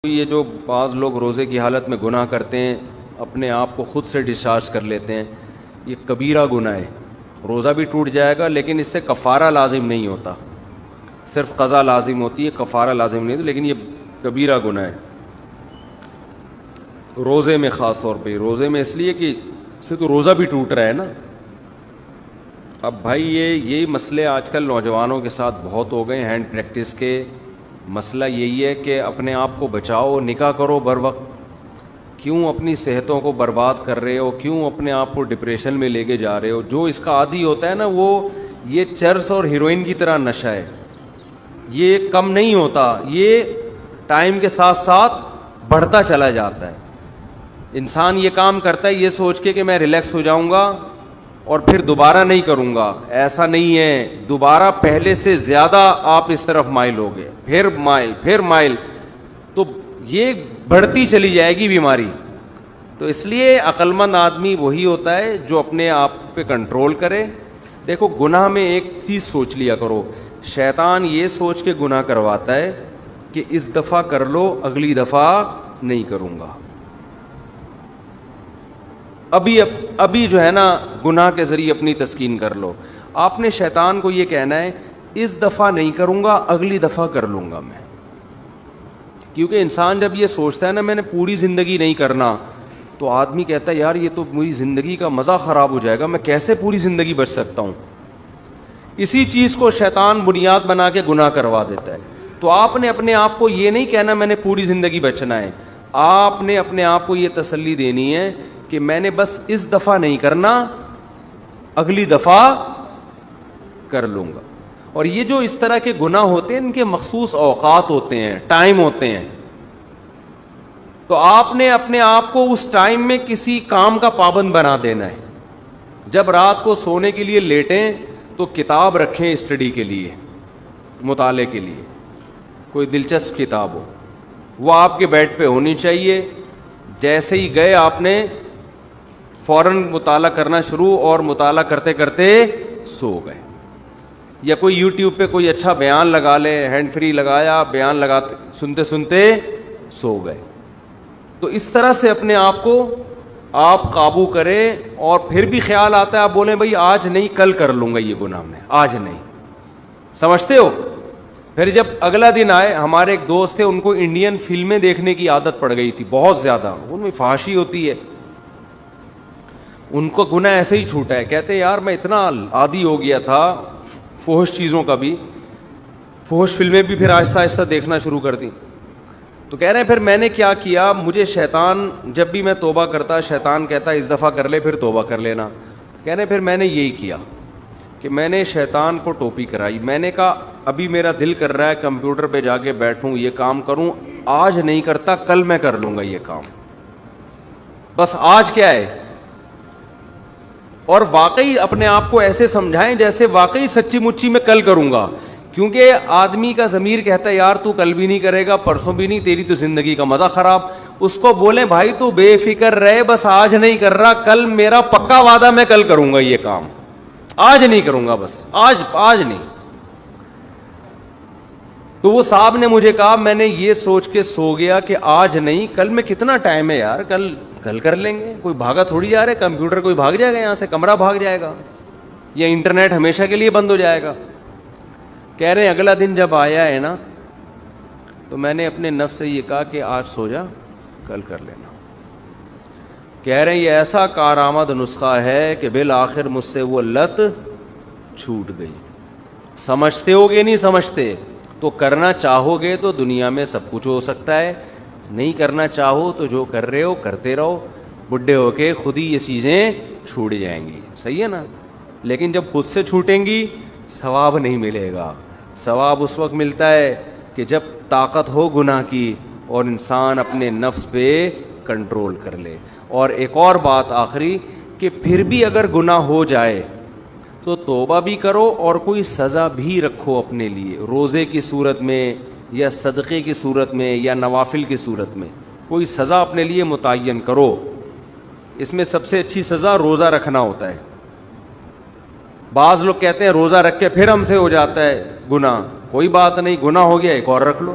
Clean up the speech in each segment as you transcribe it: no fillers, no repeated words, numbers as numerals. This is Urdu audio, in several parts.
یہ جو بعض لوگ روزے کی حالت میں گناہ کرتے ہیں، اپنے آپ کو خود سے ڈسچارج کر لیتے ہیں، یہ کبیرہ گناہ ہے. روزہ بھی ٹوٹ جائے گا لیکن اس سے کفارہ لازم نہیں ہوتا، صرف قضا لازم ہوتی ہے، کفارہ لازم نہیں ہوتا، لیکن یہ کبیرہ گناہ ہے روزے میں، خاص طور پہ روزے میں، اس لیے کہ اس سے تو روزہ بھی ٹوٹ رہا ہے نا. اب بھائی یہی مسئلے آج کل نوجوانوں کے ساتھ بہت ہو گئے. ہینڈ پریکٹس کے مسئلہ یہی ہے کہ اپنے آپ کو بچاؤ، نکاح کرو بر وقت. کیوں اپنی صحتوں کو برباد کر رہے ہو؟ کیوں اپنے آپ کو ڈپریشن میں لے کے جا رہے ہو؟ جو اس کا عادی ہوتا ہے نا، وہ یہ چرس اور ہیروئن کی طرح نشہ ہے، یہ کم نہیں ہوتا، یہ ٹائم کے ساتھ ساتھ بڑھتا چلا جاتا ہے. انسان یہ کام کرتا ہے یہ سوچ کے کہ میں ریلیکس ہو جاؤں گا اور پھر دوبارہ نہیں کروں گا. ایسا نہیں ہے، دوبارہ پہلے سے زیادہ آپ اس طرف مائل ہو گئے، پھر مائل، تو یہ بڑھتی چلی جائے گی بیماری. تو اس لیے عقل مند آدمی وہی ہوتا ہے جو اپنے آپ پہ کنٹرول کرے. دیکھو گناہ میں ایک چیز سوچ لیا کرو، شیطان یہ سوچ کے گناہ کرواتا ہے کہ اس دفعہ کر لو، اگلی دفعہ نہیں کروں گا. ابھی جو ہے نا گناہ کے ذریعے اپنی تسکین کر لو. آپ نے شیطان کو یہ کہنا ہے اس دفعہ نہیں کروں گا، اگلی دفعہ کر لوں گا میں. کیونکہ انسان جب یہ سوچتا ہے نا میں نے پوری زندگی نہیں کرنا، تو آدمی کہتا ہے یار یہ تو میری زندگی کا مزہ خراب ہو جائے گا، میں کیسے پوری زندگی بچ سکتا ہوں. اسی چیز کو شیطان بنیاد بنا کے گناہ کروا دیتا ہے. تو آپ نے اپنے آپ کو یہ نہیں کہنا میں نے پوری زندگی بچنا ہے، آپ نے اپنے آپ کو یہ تسلی دینی ہے کہ میں نے بس اس دفعہ نہیں کرنا، اگلی دفعہ کر لوں گا. اور یہ جو اس طرح کے گناہ ہوتے ہیں ان کے مخصوص اوقات ہوتے ہیں، ٹائم ہوتے ہیں. تو آپ نے اپنے آپ کو اس ٹائم میں کسی کام کا پابند بنا دینا ہے. جب رات کو سونے کے لیے لیٹیں تو کتاب رکھیں اسٹڈی کے لیے، مطالعے کے لیے، کوئی دلچسپ کتاب ہو، وہ آپ کے بیڈ پہ ہونی چاہیے. جیسے ہی گئے آپ نے فوراً مطالعہ کرنا شروع، اور مطالعہ کرتے کرتے سو گئے. یا کوئی یوٹیوب پہ کوئی اچھا بیان لگا لے، ہینڈ فری لگایا، بیان لگاتے سنتے سنتے سو گئے. تو اس طرح سے اپنے آپ کو آپ قابو کریں. اور پھر بھی خیال آتا ہے آپ بولیں بھائی آج نہیں کل کر لوں گا یہ گناہ، میں آج نہیں، سمجھتے ہو. پھر جب اگلا دن آئے، ہمارے ایک دوست تھے ان کو انڈین فلمیں دیکھنے کی عادت پڑ گئی تھی بہت زیادہ، ان میں فحاشی ہوتی ہے. ان کو گناہ ایسے ہی چھوٹا ہے. کہتے یار میں اتنا عادی ہو گیا تھا فحش چیزوں کا بھی، فحش فلمیں بھی پھر آہستہ آہستہ دیکھنا شروع کر دی. تو کہہ رہے ہیں پھر میں نے کیا کیا، مجھے شیطان جب بھی میں توبہ کرتا، شیطان کہتا اس دفعہ کر لے پھر توبہ کر لینا. کہہ رہے ہیں پھر میں نے یہی کیا کہ میں نے شیطان کو ٹوپی کرائی. میں نے کہا ابھی میرا دل کر رہا ہے کمپیوٹر پہ جا کے بیٹھوں یہ کام کروں، آج نہیں کرتا کل میں کر لوں گا یہ کام، بس آج کیا ہے. اور واقعی اپنے آپ کو ایسے سمجھائیں جیسے واقعی سچی مچی میں کل کروں گا. کیونکہ آدمی کا ضمیر کہتا ہے یار تو کل بھی نہیں کرے گا، پرسوں بھی نہیں، تیری تو زندگی کا مزہ خراب. اس کو بولیں بھائی تو بے فکر رہے، بس آج نہیں کر رہا، کل میرا پکا وعدہ میں کل کروں گا یہ کام، آج نہیں کروں گا، بس آج نہیں. تو وہ صاحب نے مجھے کہا میں نے یہ سوچ کے سو گیا کہ آج نہیں، کل میں کتنا ٹائم ہے یار، کل کر لیں گے، کوئی بھاگا تھوڑی جا رہے، کمپیوٹر کوئی بھاگ جائے گا یہاں سے، کمرہ بھاگ جائے گا، یا انٹرنیٹ ہمیشہ کے لیے بند ہو جائے گا. کہہ رہے ہیں اگلا دن جب آیا ہے نا تو میں نے اپنے نفس سے یہ کہا کہ آج سو جا کل کر لینا. کہہ رہے ہیں یہ ایسا کارآمد نسخہ ہے کہ بالآخر مجھ سے وہ لت چھوٹ گئی. سمجھتے ہو گے نہیں سمجھتے؟ تو کرنا چاہو گے تو دنیا میں سب کچھ ہو سکتا ہے، نہیں کرنا چاہو تو جو کر رہے ہو کرتے رہو، بڈھے ہو کے خود ہی یہ چیزیں چھوٹ جائیں گی. صحیح ہے نا؟ لیکن جب خود سے چھوٹیں گی ثواب نہیں ملے گا. ثواب اس وقت ملتا ہے کہ جب طاقت ہو گناہ کی اور انسان اپنے نفس پہ کنٹرول کر لے. اور ایک اور بات آخری کہ پھر بھی اگر گناہ ہو جائے تو توبہ بھی کرو اور کوئی سزا بھی رکھو اپنے لیے، روزے کی صورت میں یا صدقے کی صورت میں یا نوافل کی صورت میں کوئی سزا اپنے لیے متعین کرو. اس میں سب سے اچھی سزا روزہ رکھنا ہوتا ہے. بعض لوگ کہتے ہیں روزہ رکھ کے پھر ہم سے ہو جاتا ہے گناہ. کوئی بات نہیں، گناہ ہو گیا ایک اور رکھ لو.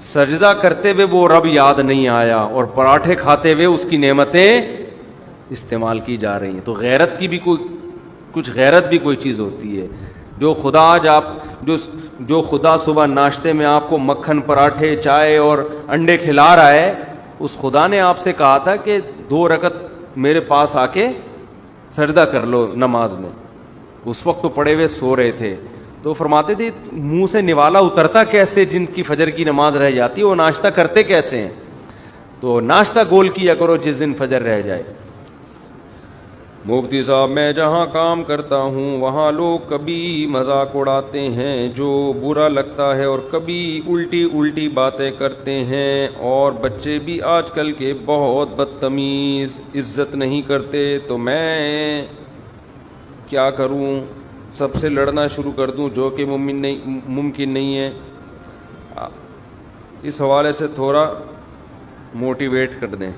سجدہ کرتے ہوئے وہ رب یاد نہیں آیا اور پراٹھے کھاتے ہوئے اس کی نعمتیں استعمال کی جا رہی ہیں. تو غیرت کی بھی کچھ غیرت بھی کوئی چیز ہوتی ہے. جو خدا آج آپ جو خدا صبح ناشتے میں آپ کو مکھن پراٹھے چائے اور انڈے کھلا رہا ہے, اس خدا نے آپ سے کہا تھا کہ 2 رکعت میرے پاس آ کے سجدہ کر لو نماز میں. اس وقت تو پڑے ہوئے سو رہے تھے. تو فرماتے تھے منہ سے نوالا اترتا کیسے, جن کی فجر کی نماز رہ جاتی ہے وہ ناشتہ کرتے کیسے ہیں. تو ناشتہ گول کیا کرو جس دن فجر رہ جائے. مفتی صاحب میں جہاں کام کرتا ہوں وہاں لوگ کبھی مذاق اڑاتے ہیں جو برا لگتا ہے اور کبھی الٹی باتیں کرتے ہیں, اور بچے بھی آج کل کے بہت بدتمیز, عزت نہیں کرتے. تو میں کیا کروں؟ سب سے لڑنا شروع کر دوں جو کہ ممکن نہیں ہے. اس حوالے سے تھوڑا موٹیویٹ کر دیں.